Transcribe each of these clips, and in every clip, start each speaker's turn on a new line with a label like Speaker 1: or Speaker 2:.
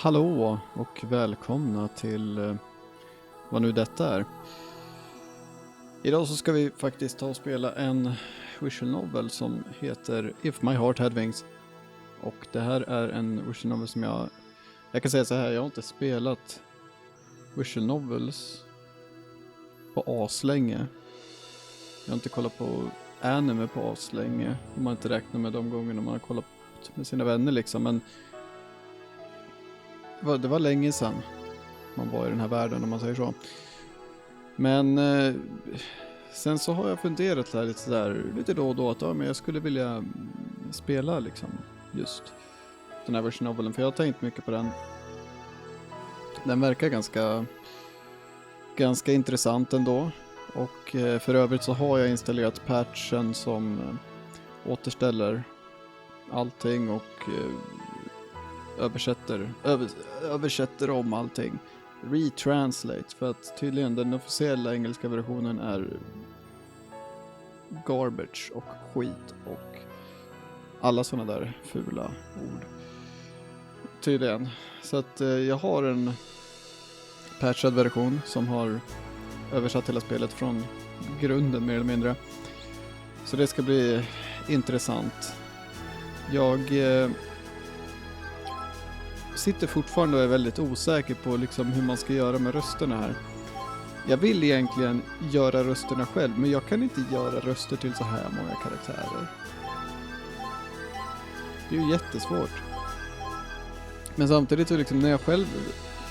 Speaker 1: Hallå och välkomna till vad nu detta är. Idag så ska vi faktiskt ta och spela en visual novel som heter If My Heart Had Wings. Och det här är en visual novel som jag kan säga så här, jag har inte spelat visual novels på aslänge. Jag har inte kollat på anime på aslänge, om man inte räknar med de gångerna man har kollat med sina vänner liksom, men det var länge sedan man var i den här världen, om man säger så. Men sen så har jag funderat här lite då och då att men jag skulle vilja spela liksom just den här version novelen, för jag har tänkt mycket på den. Den verkar ganska intressant ändå, och för övrigt så har jag installerat patchen som återställer allting och översätter om allting. Retranslate, för att tydligen den officiella engelska versionen är garbage och skit och alla sådana där fula ord. Tydligen. Så att jag har en patchad version som har översatt hela spelet från grunden mer eller mindre. Så det ska bli intressant. Jag sitter fortfarande och är väldigt osäker på liksom hur man ska göra med rösterna här. Jag vill egentligen göra rösterna själv, men jag kan inte göra röster till så här många karaktärer. Det är ju jättesvårt. Men samtidigt så liksom, när jag själv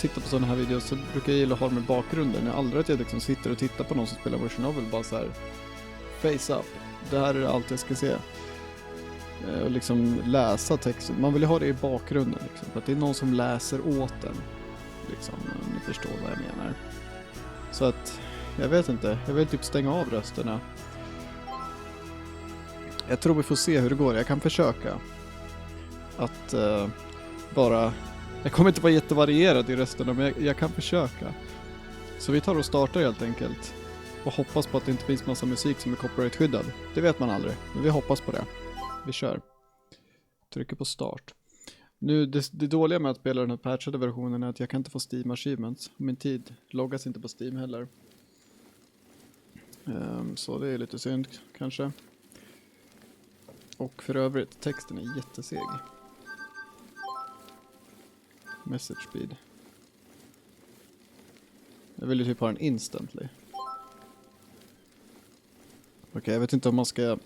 Speaker 1: tittar på sådana här videos så brukar jag gilla att ha med bakgrunden. Jag aldrig att jag liksom sitter och tittar på någon som spelar version novel bara så här face up. Det här är allt jag ska se. Och liksom läsa texten. Man vill ju ha det i bakgrunden liksom, för att det är någon som läser åt den liksom, om ni förstår vad jag menar. Så att jag vet inte, jag vill typ stänga av rösterna. Jag tror vi får se hur det går. Jag kan försöka att jag kommer inte vara jättevarierad i rösterna, men jag kan försöka. Så vi tar och startar helt enkelt och hoppas på att det inte finns massa musik som är copyright-skyddad. Det vet man aldrig, men vi hoppas på det. Vi kör. Trycker på start. Nu, det dåliga med att spela den här patchade versionen är att jag kan inte få Steam Achievements. Min tid loggas inte på Steam heller. Så det är lite synd kanske. Och för övrigt, texten är jätteseg. Message speed. Jag vill ju typ ha den instantly. Okej, jag vet inte om man ska...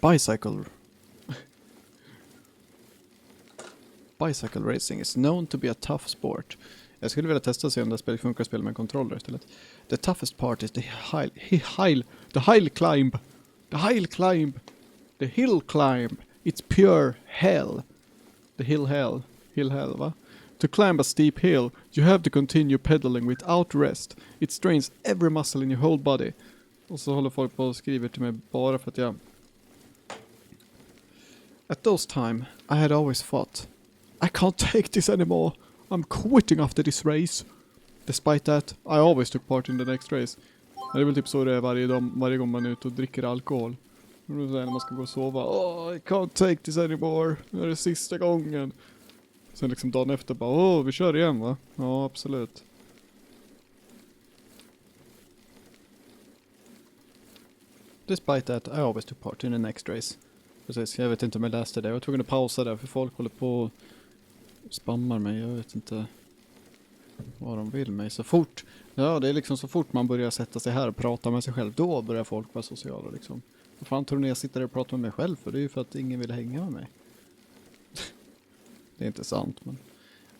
Speaker 1: Bicycle racing is known to be a tough sport. Jag skulle vilja testa sig om det spelet funkar att spela med en kontroller istället. The toughest part is the hill climb. The hill climb. It's pure hell. The hill hell, va? To climb a steep hill, you have to continue pedaling without rest. It strains every muscle in your whole body. Och så håller folk på och skriver till mig bara för att jag... At those time, I had always thought, I can't take this anymore. I'm quitting after this race. Despite that, I always took part in the next race. Det är väl typ så det är varje gång man är ute och dricker alkohol. Och då säger när man ska gå och sova, I can't take this anymore. Det är det sista gången. Sen liksom dagen efter bara, vi kör igen, va? Ja, absolut. Despite that, I always took part in the next race. Precis, jag vet inte om jag läste det. Jag var tvungen att pausa där för folk håller på och spammar mig. Jag vet inte vad de vill mig. Så fort, ja det är liksom så fort man börjar sätta sig här och prata med sig själv, då börjar folk vara sociala liksom. Vad fan tror ni jag sitter och pratar med mig själv för? Det är ju för att ingen vill hänga med mig. Det är inte sant, men...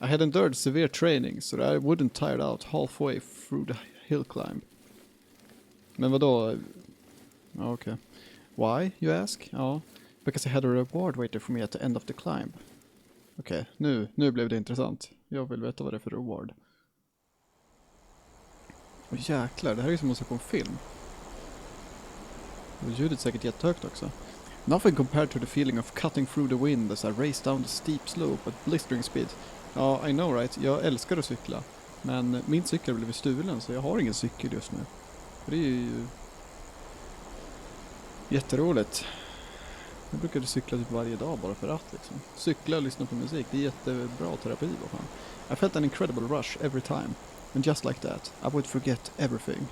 Speaker 1: I had endured severe training so that I wouldn't tire out halfway through the hill climb. Men vadå? Ja, okej. Why, you ask? Ja. Because I had a reward waiting for me at the end of the climb. Okej, nu blev det intressant. Jag vill veta vad det är för reward. Åh jäklar, det här är ju som att se på en film. Och ljudet är säkert jättehögt också. Nothing compared to the feeling of cutting through the wind as I raced down the steep slope at blistering speed. Ja, I know right. Jag älskar att cykla. Men min cykel blev stulen så jag har ingen cykel just nu. För det är ju jätteroligt. Jag brukade cykla typ varje dag bara för att liksom. Cykla och lyssna på musik, det är jättebra terapi, vad fan. I felt an incredible rush every time. And just like that, I would forget everything.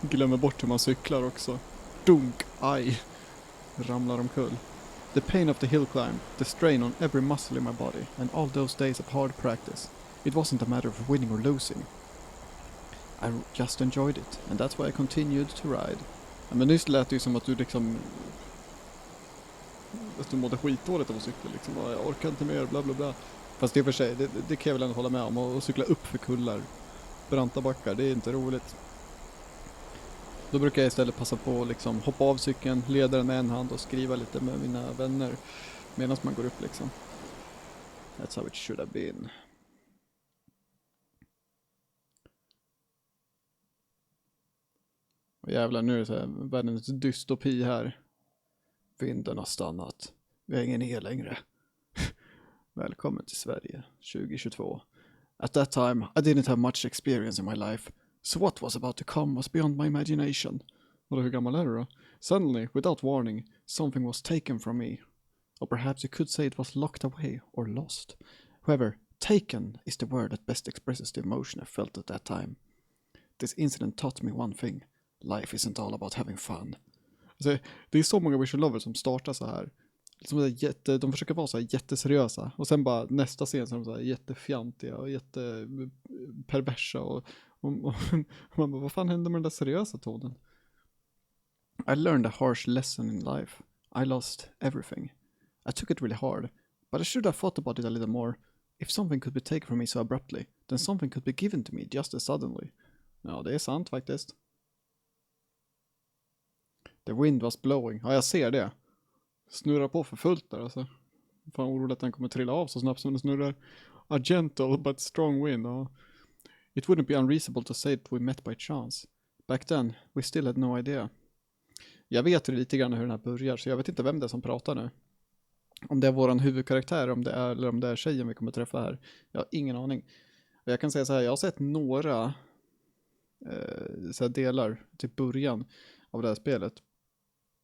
Speaker 1: Glömmer bort hur man cyklar också. Dunk, aj. Ramlar omkull. The pain of the hill climb, the strain on every muscle in my body, and all those days of hard practice. It wasn't a matter of winning or losing. I just enjoyed it, and that's why I continued to ride. Ja, men nyss lät det ju som att du liksom... Att du mådde skitdåligt av att cykla liksom. Jag orkar inte mer, bla bla bla. Fast det för sig, det kan jag väl ändå hålla med om. Att cykla upp för kullar, branta backar, det är inte roligt. Då brukar jag istället passa på att liksom hoppa av cykeln, leda den med en hand och skriva lite med mina vänner medan man går upp liksom. That's how it should have been. Och jävlar, nu är det så här, världens dystopi här. Vinden har stannat. Vi har ingen el längre. Välkommen till Sverige 2022. At that time, I didn't have much experience in my life. So what was about to come was beyond my imagination. Och hur gammal är du då? Suddenly, without warning, something was taken from me. Or perhaps you could say it was locked away or lost. However, taken is the word that best expresses the emotion I felt at that time. This incident taught me one thing. Life isn't all about having fun. Alltså, det är så många visual novels som startar så här. De försöker vara så här jätteseriösa. Och sen bara nästa scen så är de så här jättefjantiga och jätteperversa. Och man bara, vad fan hände med den där seriösa tonen? I learned a harsh lesson in life. I lost everything. I took it really hard. But I should have thought about it a little more. If something could be taken from me so abruptly, then something could be given to me just as suddenly. Ja, det är sant faktiskt. The wind was blowing. Ja, jag ser det. Snurrar på för fullt där alltså. Fan oroligt att den kommer trilla av så snabbt som den snurrar. A gentle but strong wind. It wouldn't be unreasonable to say that we met by chance. Back then, we still had no idea. Jag vet lite grann hur den här börjar, så jag vet inte vem det är som pratar nu. Om det är våran huvudkaraktär, eller om det är tjejen vi kommer träffa här. Jag har ingen aning. Och jag kan säga så här, jag har sett några så här delar till början av det här spelet.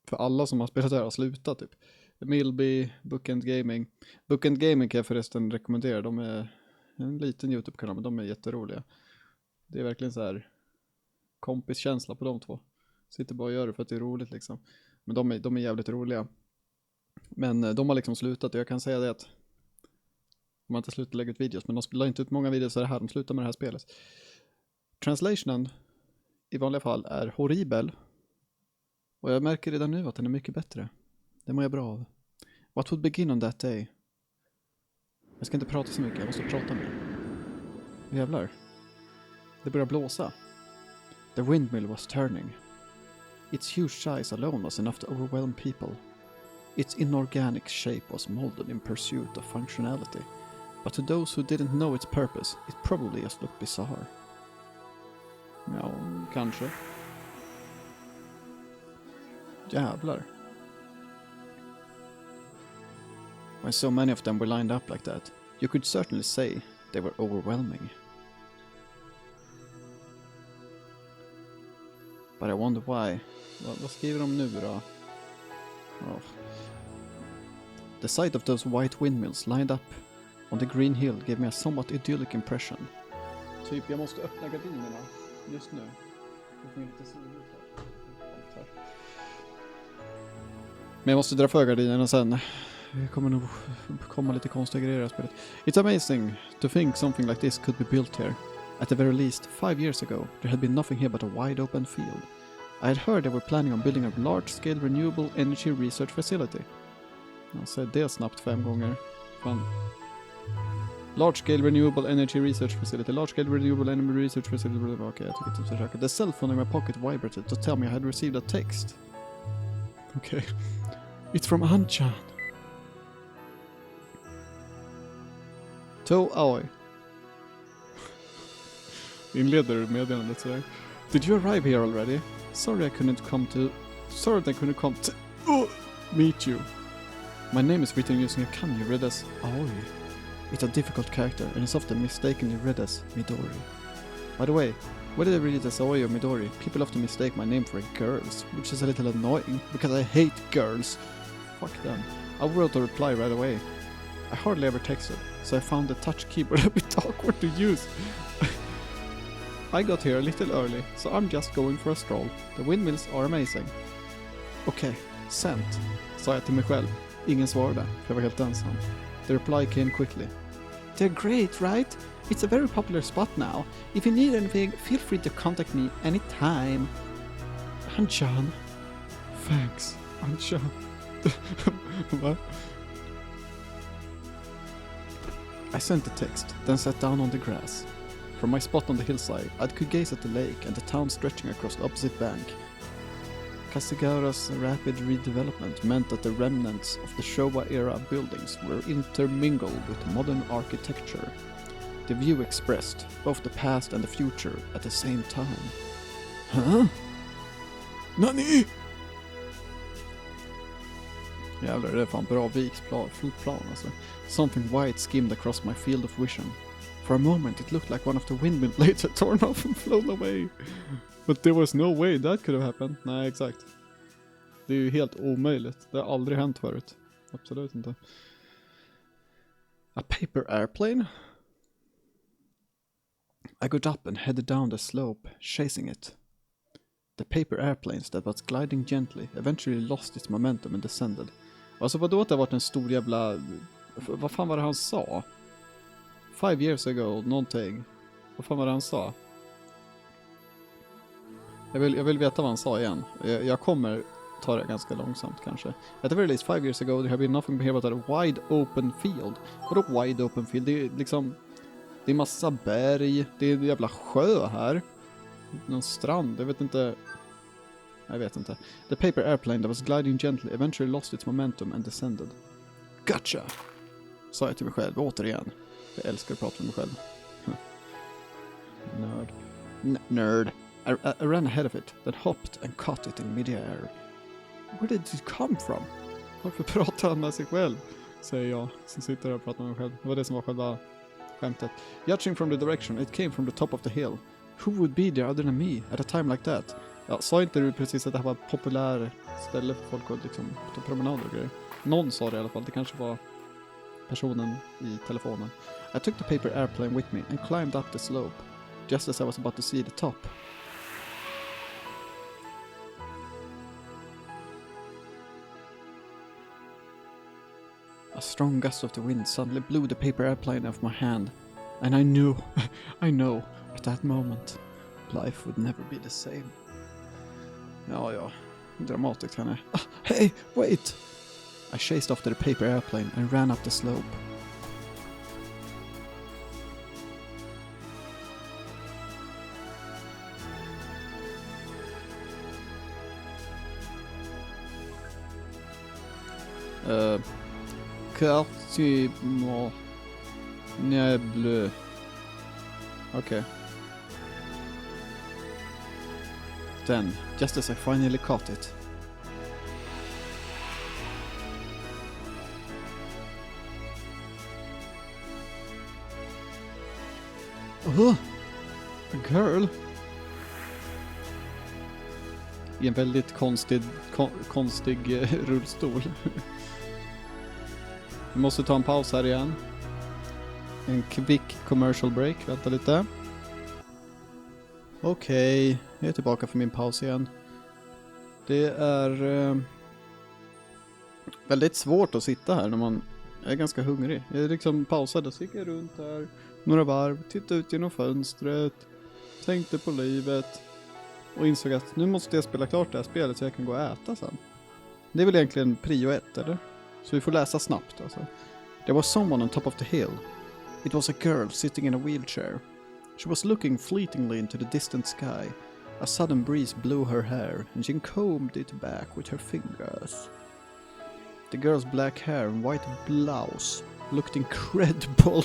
Speaker 1: För alla som har spelat det här har slutat typ. Milby, Book and Gaming. Book and Gaming kan jag förresten rekommendera. De är en liten YouTube-kanal, men de är jätteroliga. Det är verkligen så här kompiskänsla på de två. Sitter bara och gör det för att det är roligt liksom. Men de är jävligt roliga. Men de har liksom slutat, och jag kan säga det att de har inte slutat lägga ut videos, men de spelar inte ut många videos så det här, de slutar med det här spelet. Translationen i vanliga fall är horribel. Och jag märker redan nu att den är mycket bättre. Det mår jag bra av. What would begin on that day? Jag ska inte prata så mycket, jag måste prata mer. Jävlar. Det börjar blåsa. The windmill was turning. Its huge size alone was enough to overwhelm people. Its inorganic shape was molded in pursuit of functionality. But to those who didn't know its purpose, it probably just looked bizarre. Ja, kanske. Jävlar. When so many of them were lined up like that, you could certainly say they were overwhelming. But I wonder why. Vad skriver de nu då? Oh. The sight of those white windmills lined up on the green hill gave me a somewhat idyllic impression. Typ, jag måste öppna gardinerna just nu. Men jag måste dra för gardinerna sen. Det kommer nog komma lite konstiga grejer i spelet. It's amazing to think something like this could be built here. At the very least, 5 years ago, there had been nothing here but a wide open field. I had heard they were planning on building a large-scale renewable energy research facility. Jag säger det snabbt 5 gånger. Fan. Large-scale renewable energy research facility. Large-scale renewable energy research facility. Okej, jag tycker inte att försöka. The cell phone in my pocket vibrated to tell me I had received a text. Okej. It's from Anchan. Oj. Inleder meddelandet sådär. Did you arrive here already? Sorry I couldn't come to meet you. My name is written using a kanji read as Aoi. It's a difficult character and is often mistakenly read as Midori. By the way, Whether they read it as Oi or Midori, people often mistake my name for a girl's, which is a little annoying, because I hate girls. Fuck them. I wrote a reply right away. I hardly ever texted, so I found the touch keyboard a bit awkward to use. I got here a little early, so I'm just going for a stroll. The windmills are amazing. Okej, sent, sa jag till mig själv. Ingen svarade, för jag var helt ensam. The reply came quickly. They're great, right? It's a very popular spot now. If you need anything, feel free to contact me anytime. Anchan. Thanks, Anchan. Va? I sent a text, then sat down on the grass. From my spot on the hillside, I could gaze at the lake and the town stretching across the opposite bank. Kasagaura's rapid redevelopment meant that the remnants of the Showa-era buildings were intermingled with modern architecture. The view expressed both the past and the future at the same time. Huh? Nani? Jävlar, det är fan bra viksplan alltså. Something white skimmed across my field of vision. For a moment it looked like one of the windmill blades had torn off and flown away. But there was no way that could have happened. Nej, exakt. Det är ju helt omöjligt. Det har aldrig hänt förut. Absolut inte. A paper airplane? I got up and headed down the slope, chasing it. The paper airplanes that was gliding gently eventually lost its momentum and descended. Alltså vadå att det har varit en stor jävla... Vad fan var det han sa? 5 years ago, någonting. Vad fan var det han sa? Jag vill veta vad han sa igen. Jag kommer ta det ganska långsamt kanske. At the very least 5 years ago there have been nothing here but a wide open field. Vadå wide open field? Det är liksom... Det är massa berg. Det är en jävla sjö här. Någon strand, jag vet inte. The paper airplane that was gliding gently eventually lost its momentum and descended. Gotcha! Sa jag till mig själv, återigen. Jag älskar att prata med mig själv. Nerd. Nerd. I ran ahead of it, then hopped and caught it in midair. Where did it come from? Varför pratar han med sig själv? Säger jag, som sitter och pratar med mig själv. Det var det som var själva skämtet. Judging from the direction, it came from the top of the hill. Who would be there other than me at a time like that? Ja, sa inte du precis att det här var ett populärt ställe för folk att liksom ta promenader och grejer? Någon sa det i alla fall, det kanske var personen i telefonen. I took the paper airplane with me and climbed up the slope, just as I was about to see the top. A strong gust of the wind suddenly blew the paper airplane off my hand, and I know, at that moment, life would never be the same. Ja, dramatiskt han är. Hey, wait! I chased after the paper airplane and ran up the slope. Quartier bleu. Okay. Then, just as I finally caught it. A girl. I en väldigt konstig rullstol. Vi måste ta en paus här igen. En quick commercial break. Vänta lite. Okej, jag är tillbaka för min paus igen. Det är väldigt svårt att sitta här när man är ganska hungrig. Jag liksom pausade och så gick jag runt här några varv, tittade ut genom fönstret, tänkte på livet och insåg att nu måste jag spela klart det här spelet så jag kan gå och äta sen. Det är väl egentligen prio 1, eller? Så vi får läsa snabbt alltså. There was someone on top of the hill. It was a girl sitting in a wheelchair. She was looking fleetingly into the distant sky. A sudden breeze blew her hair, and she combed it back with her fingers. The girl's black hair and white blouse looked incredible,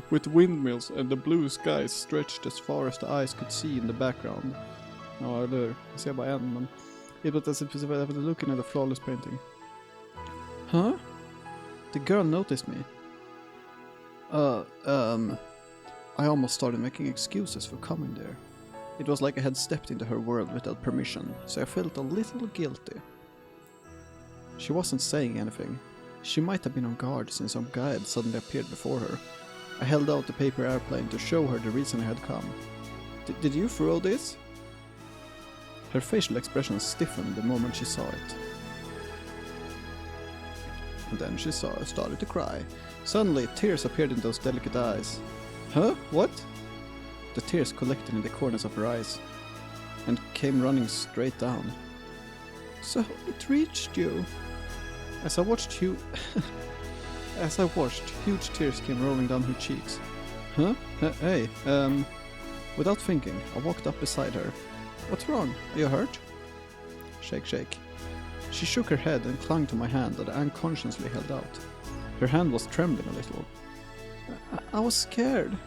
Speaker 1: with windmills and the blue skies stretched as far as the eyes could see in the background. Ja, eller jag ser bara en, men it was as if I was looking at a flawless painting. Huh? The girl noticed me. I almost started making excuses for coming there. It was like I had stepped into her world without permission, so I felt a little guilty. She wasn't saying anything. She might have been on guard since some guy had suddenly appeared before her. I held out the paper airplane to show her the reason I had come. Did you throw this? Her facial expression stiffened the moment she saw it. And then she started to cry. Suddenly, tears appeared in those delicate eyes. Huh? What? The tears collected in the corners of her eyes and came running straight down. So it reached you. As I watched, huge tears came rolling down her cheeks. Huh? Hey, without thinking, I walked up beside her. What's wrong? Are you hurt? Shake, shake. She shook her head and clung to my hand that I unconsciously held out. Her hand was trembling a little. I was scared.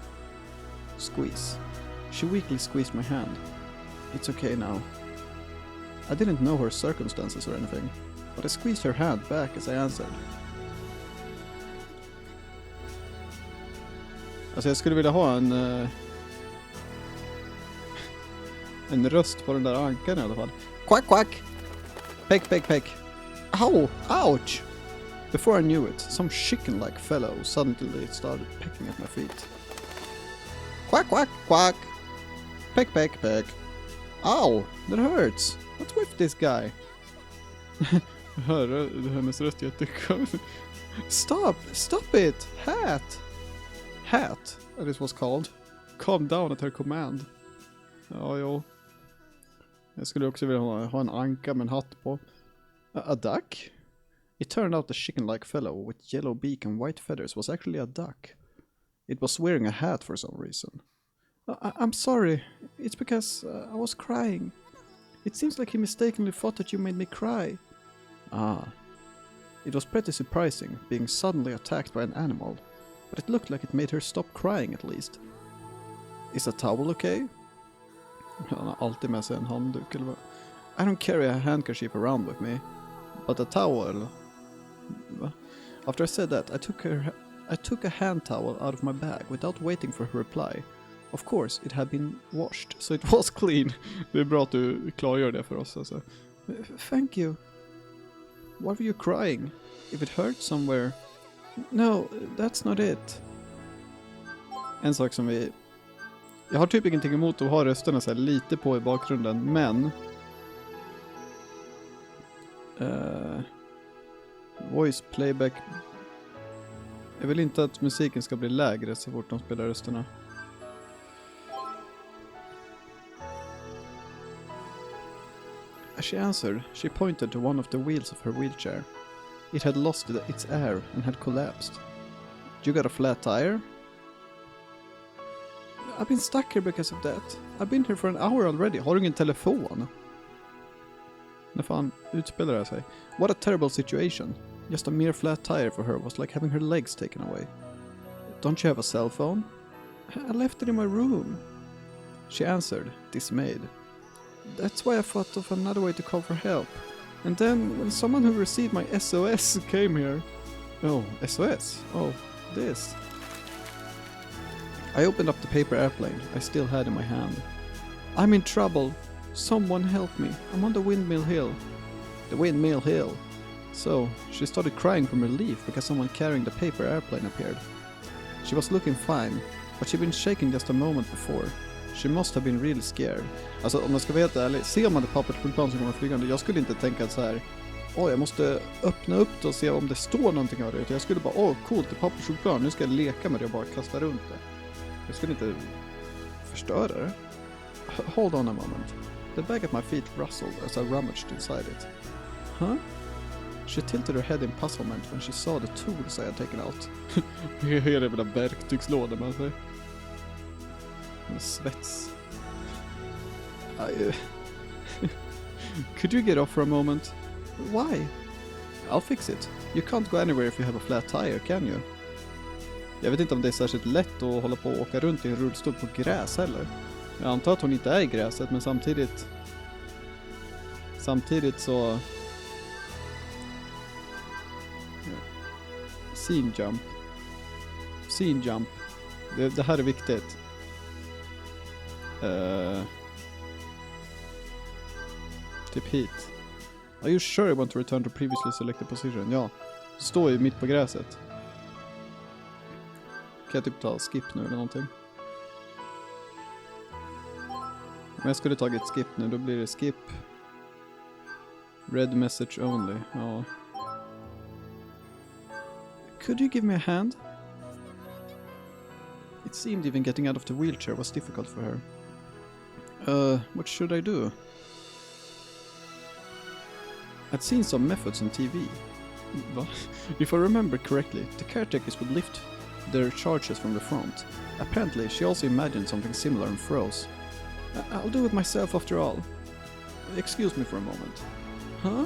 Speaker 1: Squeeze. She weakly squeezed my hand. It's okay now. I didn't know her circumstances or anything, but I squeezed her hand back as I answered. Alltså jag skulle vilja ha en röst på den där ankan i alla fall. Quack, quack! Peck, peck, peck. Ow! Ouch! Before I knew it, some chicken-like fellow suddenly started pecking at my feet. Quack, quack, quack! Peck, peck, peck. Ow! That hurts! What's with this guy? Hör hennes röst jättekonstig. Stop it! Hat, as it was called. Calm down at her command. Ja, jo. Jag skulle också vilja ha en anka med en hatt på. A duck? It turned out the chicken-like fellow with yellow beak and white feathers was actually a duck. It was wearing a hat for some reason. I'm sorry. It's because I was crying. It seems like he mistakenly thought that you made me cry. Ah. It was pretty surprising, being suddenly attacked by an animal, but it looked like it made her stop crying at least. Is a towel okay? Han har alltid med sig en handduk eller vad? I don't carry a handkerchief around with me, but a towel. After I said that, I took a hand towel out of my bag without waiting for her reply. Of course, it had been washed, so it was clean. Det är bra att du klargör det för oss. Alltså. Thank you. Why were you crying? If it hurt somewhere? No, that's not it. En sak som jag har typ ingenting emot att ha rösterna så här lite på i bakgrunden, men voice playback. Jag vill inte att musiken ska bli lägre så fort de spelar rösterna. As she answered, she pointed to one of the wheels of her wheelchair. It had lost its air and had collapsed. You got a flat tire? I've been stuck here because of that. I've been here for an hour already. Har du ingen telefon? När fan utspelar det sig? What a terrible situation. Just a mere flat tire for her was like having her legs taken away. Don't you have a cell phone? I left it in my room. She answered, dismayed. That's why I thought of another way to call for help. And then, when someone who received my SOS came here... Oh, SOS? Oh, this. I opened up the paper airplane I still had in my hand. I'm in trouble. Someone help me. I'm on the Windmill Hill. The Windmill Hill. So, she started crying from relief because someone carrying the paper airplane appeared. She was looking fine, but she'd been shaking just a moment before. She must have been really scared. Alltså om jag ska vara helt ärlig, ser man ett pappersflygplan som kommer flygande, jag skulle inte tänka att så här, jag måste öppna upp det och se om det står någonting av det. Jag skulle bara, coolt, det är pappersflygplan, nu ska jag leka med det och bara kasta runt det. Jag skulle inte förstöra det. Hold on a moment. The bag at my feet rustled as I rummaged inside it. Huh? She tilted her head in puzzlement when she saw the tools I had taken out. Hela jävla verktygslåda man säger. Svets. Could you get off for a moment? Why? I'll fix it. You can't go anywhere if you have a flat tire, can you? Jag vet inte om det är särskilt lätt att hålla på och åka runt i en rullstol på gräs heller. Jag antar att hon inte är i gräset, men samtidigt så scene jump. Det här är viktigt. Typ hit. Are you sure you want to return to previously selected position? Ja. Står ju mitt på gräset. Kan jag typ ta skip nu eller någonting? Om jag skulle tagit skip nu, då blir det skip. Red message only. Ja. Could you give me a hand? It seemed even getting out of the wheelchair was difficult for her. What should I do? I'd seen some methods on TV. If I remember correctly, the caretakers would lift their charges from the front. Apparently, she also imagined something similar and froze. I'll do it myself after all. Excuse me for a moment. Huh?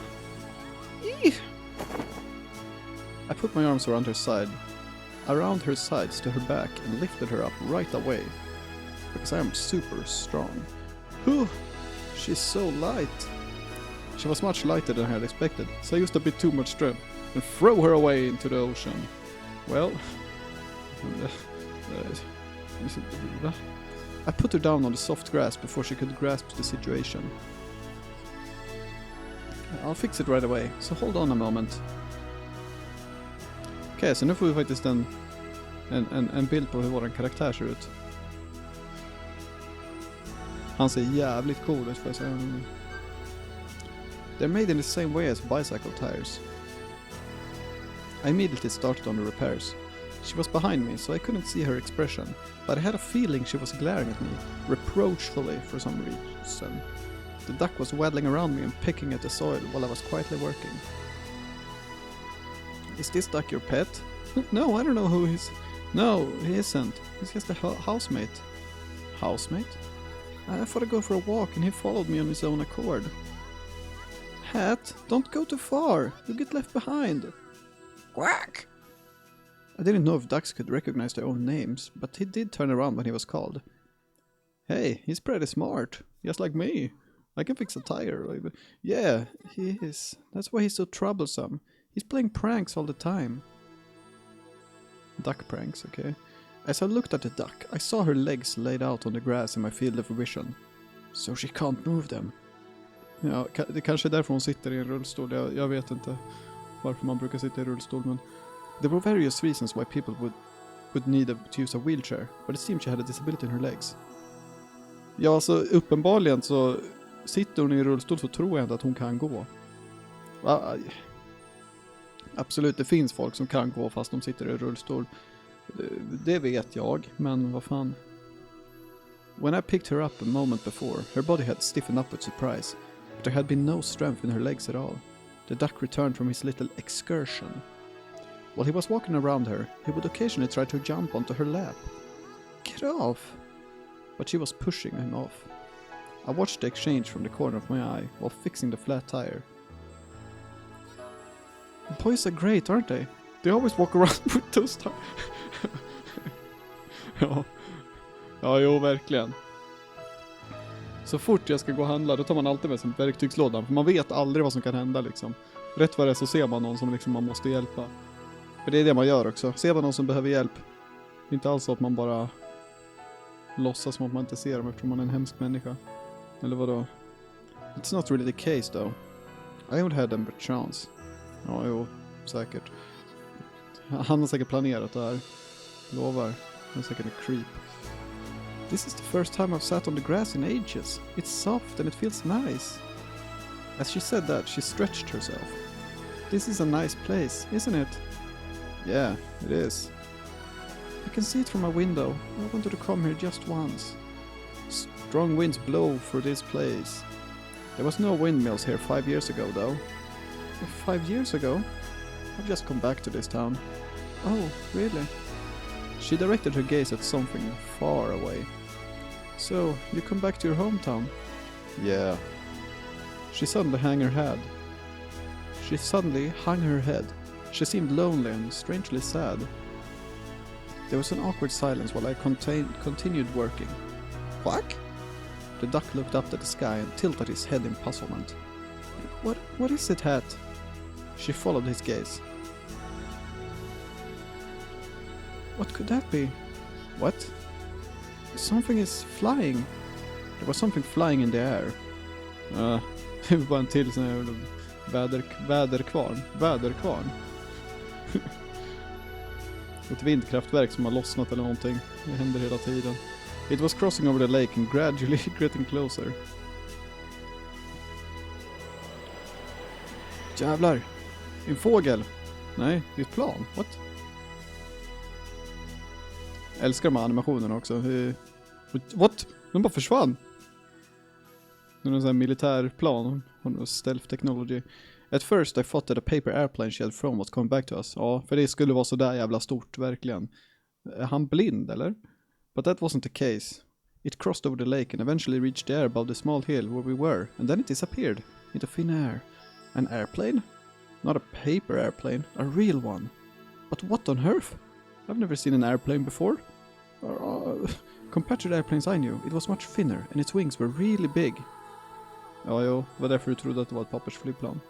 Speaker 1: Eeh! I put my arms around her sides to her back and lifted her up right away. Because I am super strong. Whew! She's so light. She was much lighter than I had expected, so I used a bit too much strength and threw her away into the ocean. Well... I put her down on the soft grass before she could grasp the situation. I'll fix it right away, so hold on a moment. Okej, så nu får vi faktiskt en bild på hur vår karaktär ser ut. Han ser jävligt cool ut, får jag säga. They're made in the same way as bicycle tires. I immediately started on the repairs. She was behind me, so I couldn't see her expression, but I had a feeling she was glaring at me, reproachfully for some reason. The duck was waddling around me and picking at the soil while I was quietly working. Is this duck your pet? No, I don't know who he's... No, he isn't. He's just a housemate. Housemate? I thought I'd go for a walk and he followed me on his own accord. Hat, don't go too far. You'll get left behind. Quack! I didn't know if ducks could recognize their own names, but he did turn around when he was called. Hey, he's pretty smart. Just like me. I can fix a tire. Yeah, he is. That's why he's so troublesome. He's playing pranks all the time. Duck pranks, okay. As I looked at the duck, I saw her legs laid out on the grass in my field of vision. So she can't move them. Ja, det kanske är därför hon sitter i en rullstol. Jag vet inte varför man brukar sitta i rullstol, men... There were various reasons why people would need to use a wheelchair, but it seemed she had a disability in her legs. Ja, så uppenbarligen så sitter hon i rullstol, så tror jag inte att hon kan gå. Absolut, det finns folk som kan gå fast de sitter i rullstol. Det vet jag, men vad fan. When I picked her up a moment before, her body had stiffened up with surprise, but there had been no strength in her legs at all. The duck returned from his little excursion. While he was walking around her, he would occasionally try to jump onto her lap. Get off! But she was pushing him off. I watched the exchange from the corner of my eye while fixing the flat tire. Boys are great, aren't they? They always walk around with those tires. Ja, jo, verkligen. Så fort jag ska gå och handla, då tar man alltid med sin verktygslåda. För man vet aldrig vad som kan hända liksom. Rätt vad det är så ser man någon som liksom man måste hjälpa. För det är det man gör också. Ser man någon som behöver hjälp. Det är inte alls så att man bara låtsas som att man inte ser dem eftersom man är en hemsk människa. Eller vadå? It's not really the case though. I would have them but chance. Ja, jo, säkert. Han har säkert planerat det här. Lovar. Han är säkert en creep. This is the first time I've sat on the grass in ages. It's soft and it feels nice. As she said that, she stretched herself. This is a nice place, isn't it? Yeah, it is. I can see it from my window. I wanted to come here just once. Strong winds blow through this place. There was no windmills here 5 years ago, though. 5 years ago? I've just come back to this town. Oh, really? She directed her gaze at something far away. So, you come back to your hometown? Yeah. She suddenly hung her head. She seemed lonely and strangely sad. There was an awkward silence while I continued working. Quack? The duck looked up at the sky and tilted his head in puzzlement. What is it, Hat? She followed his gaze. What could that be? What? Something is flying. There was something flying in the air. Det är bara en till sån här väderkvarn. Ett vindkraftverk som har lossnat eller någonting. Det händer hela tiden. It was crossing over the lake and gradually getting closer. Jävlar! En fågel! Nej, det är ett plan. What? Jag älskar de här animationerna också. What? De bara försvann! Det är någon sån här militärplan. Stealth technology. At first I thought that a paper airplane she had thrown was coming back to us. Ja, för det skulle vara så där jävla stort, verkligen. Är han blind, eller? But that wasn't the case. It crossed over the lake and eventually reached the air above the small hill where we were. And then it disappeared into thin air. An airplane? Not a paper airplane, a real one. But what on earth? I've never seen an airplane before. Compared to the airplanes I knew, it was much thinner and its wings were really big. Ja, jo, det var därför du trodde att det var ett pappersflygplan.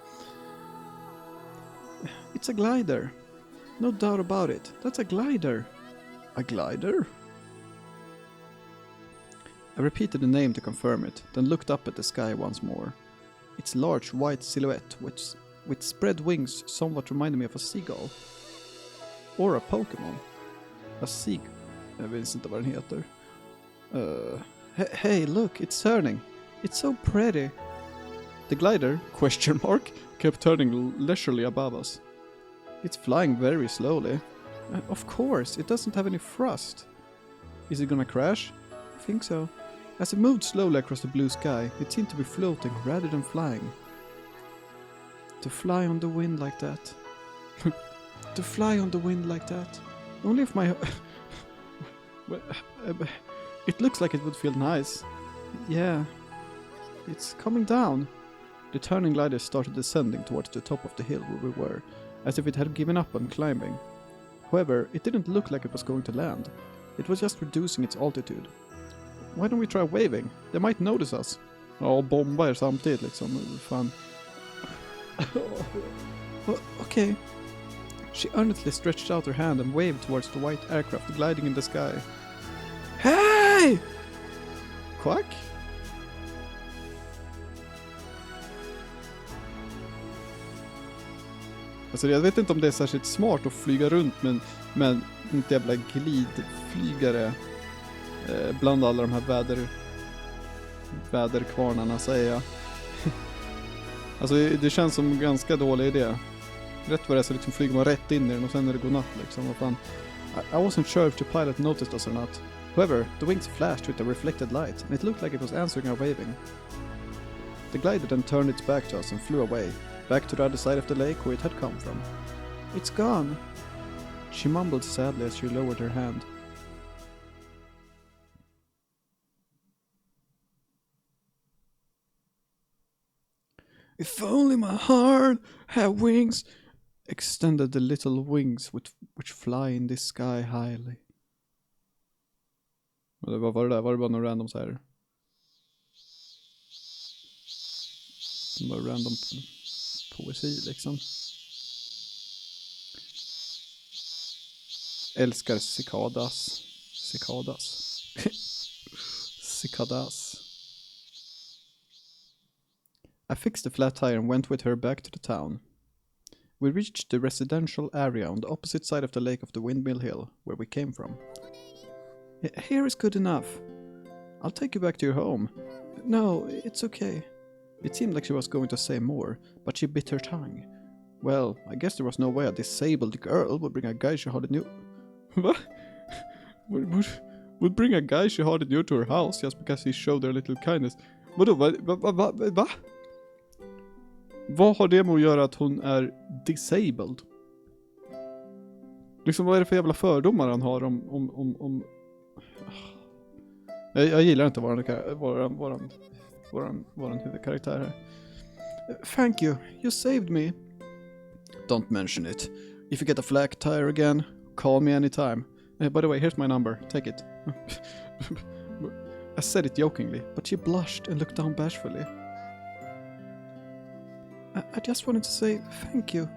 Speaker 1: It's a glider. No doubt about it. That's a glider. A glider? I repeated the name to confirm it, then looked up at the sky once more. Its large white silhouette, with spread wings, somewhat reminded me of a seagull. Or a Pokémon. Jag vet inte vad den heter. Hey, look, it's turning. It's so pretty. The glider, question mark, kept turning leisurely above us. It's flying very slowly. Of course, it doesn't have any thrust. Is it gonna crash? I think so. As it moved slowly across the blue sky, it seemed to be floating rather than flying. To fly on the wind like that. To fly on the wind like that. Only if my... It looks like it would feel nice. Yeah. It's coming down. The turning glider started descending towards the top of the hill where we were, as if it had given up on climbing. However, it didn't look like it was going to land. It was just reducing its altitude. Why don't we try waving? They might notice us. Ja, bomba er samtidigt liksom. Fan. Okay. She earnestly stretched out her hand and waved towards the white aircraft gliding in the sky. Hey! Quack? Alltså jag vet inte om det är särskilt smart att flyga runt med en jävla glidflygare bland alla de här väderkvarnarna, säger jag. Alltså det känns som en ganska dålig idé. Rätt vad det är så liksom flyger man rätt in i den och sen är det godnatt liksom. Vad fan. I wasn't sure if the pilot noticed us or not. However, the wings flashed with a reflected light and it looked like it was answering our waving. The glider then turned its back to us and flew away, back to the other side of the lake where it had come from. It's gone. She mumbled sadly as she lowered her hand. If only my heart had wings, extended the little wings which fly in the sky highly. Vad var det där? Var det bara någon random så här? Bara random poesi liksom. Älskar cikadas. Cikadas. I fixed the flat tire and went with her back to the town. We reached the residential area on the opposite side of the lake of the Windmill Hill, where we came from. Here is good enough. I'll take you back to your home. No, it's okay. It seemed like she was going to say more, but she bit her tongue. Well, I guess there was no way a disabled girl would bring a guy she hardly knew... What? Would bring a guy she hardly knew to her house just because he showed her a little kindness. Vadå? Va? Vad har det med att göra att hon är disabled? Liksom, vad är det för jävla fördomar han har om... Jag gillar inte våran huvudkaraktär här. Thank you, you saved me. Don't mention it. If you get a flat tire again, call me anytime. By the way, here's my number, take it. I said it jokingly, but she blushed and looked down bashfully. I just wanted to say thank you.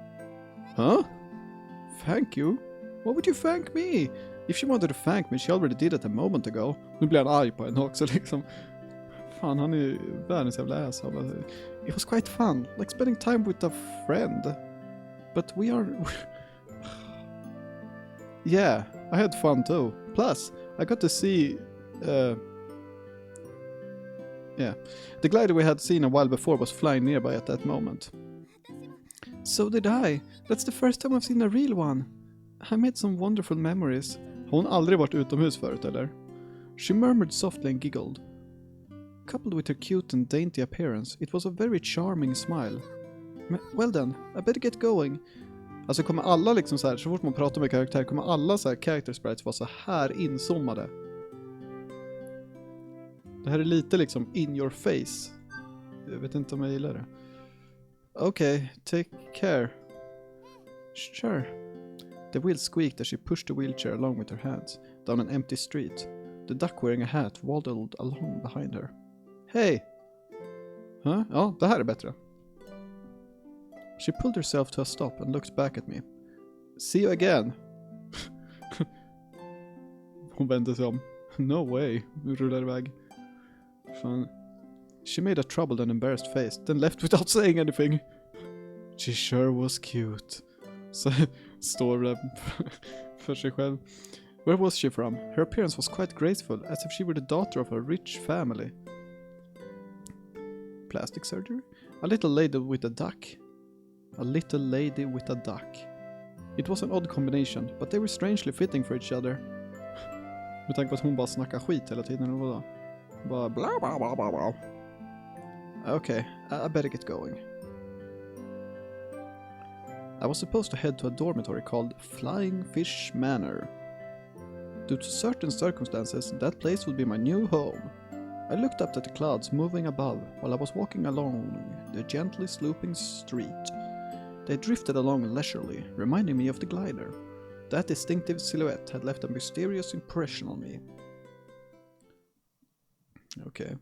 Speaker 1: Huh? Thank you? What would you thank me? If she wanted to thank me, she already did it a moment ago. Nu blir han arg på henne också liksom. Fan, han är ju världens jävla ass. It was quite fun, like spending time with a friend. But we are... Yeah, I had fun too. Plus, I got to see... Yeah, the glider we had seen a while before was flying nearby at that moment. So did I. That's the first time I've seen a real one. I made some wonderful memories. Har hon aldrig varit utomhus förut, eller? She murmured softly and giggled. Coupled with her cute and dainty appearance, it was a very charming smile. Well then, I better get going. Alltså kommer alla liksom så här, så fort man pratar med karaktär kommer alla så här character sprites vara så här inzoomade. Det här är lite liksom in your face. Jag vet inte om jag gillar det. Okay, take care. Sure. The wheel squeaked as she pushed the wheelchair along with her hands down an empty street. The duck wearing a hat waddled along behind her. Hey! Huh? Ja, det här är bättre. She pulled herself to a stop and looked back at me. See you again. Hon vände sig om. No way. Nu rullar iväg. Fan. She made a troubled and embarrassed face, then left without saying anything. She sure was cute. Så står där för sig själv. Where was she from? Her appearance was quite graceful, as if she were the daughter of a rich family. Plastic surgery? A little lady with a duck. A little lady with a duck. It was an odd combination, but they were strangely fitting for each other. Med tanke på att hon bara snackar skit hela tiden. Och vadå? Bara bla bla bla bla bla. Okay, I better get going. I was supposed to head to a dormitory called Flying Fish Manor. Due to certain circumstances, that place would be my new home. I looked up at the clouds moving above while I was walking along the gently sloping street. They drifted along leisurely, reminding me of the glider. That distinctive silhouette had left a mysterious impression on me. Okay.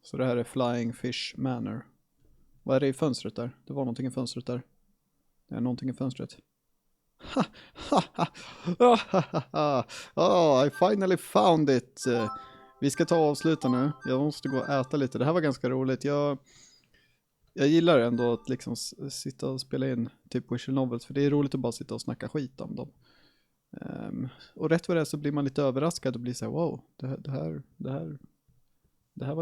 Speaker 1: Så det här är Flying Fish Manor. Vad är det i fönstret där? Det var någonting i fönstret där. Det är någonting i fönstret. Oh, I finally found it. Vi ska ta och avsluta nu. Jag måste gå och äta lite. Det här var ganska roligt. Jag gillar ändå att liksom sitta och spela in typ visual novels. För det är roligt att bara sitta och snacka skit om dem. Och rätt vad det är så blir man lite överraskad och blir så här, wow, det här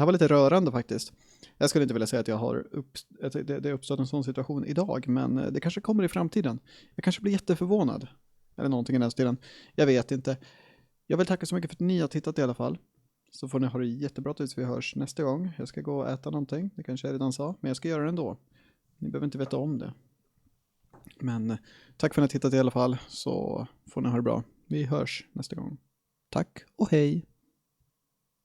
Speaker 1: var lite rörande faktiskt. Jag skulle inte vilja säga att jag har det uppstått en sån situation idag, men det kanske kommer i framtiden. Jag kanske blir jätteförvånad. Eller någonting i den stilen. Jag vet inte. Jag vill tacka så mycket för att ni har tittat i alla fall. Så får ni ha det jättebra tills vi hörs nästa gång. Jag ska gå och äta någonting. Det kanske jag redan sa, men jag ska göra det ändå. Ni behöver inte veta om det. Men tack för att ni har tittat i alla fall, så får ni ha det bra. Vi hörs nästa gång. Tack och hej!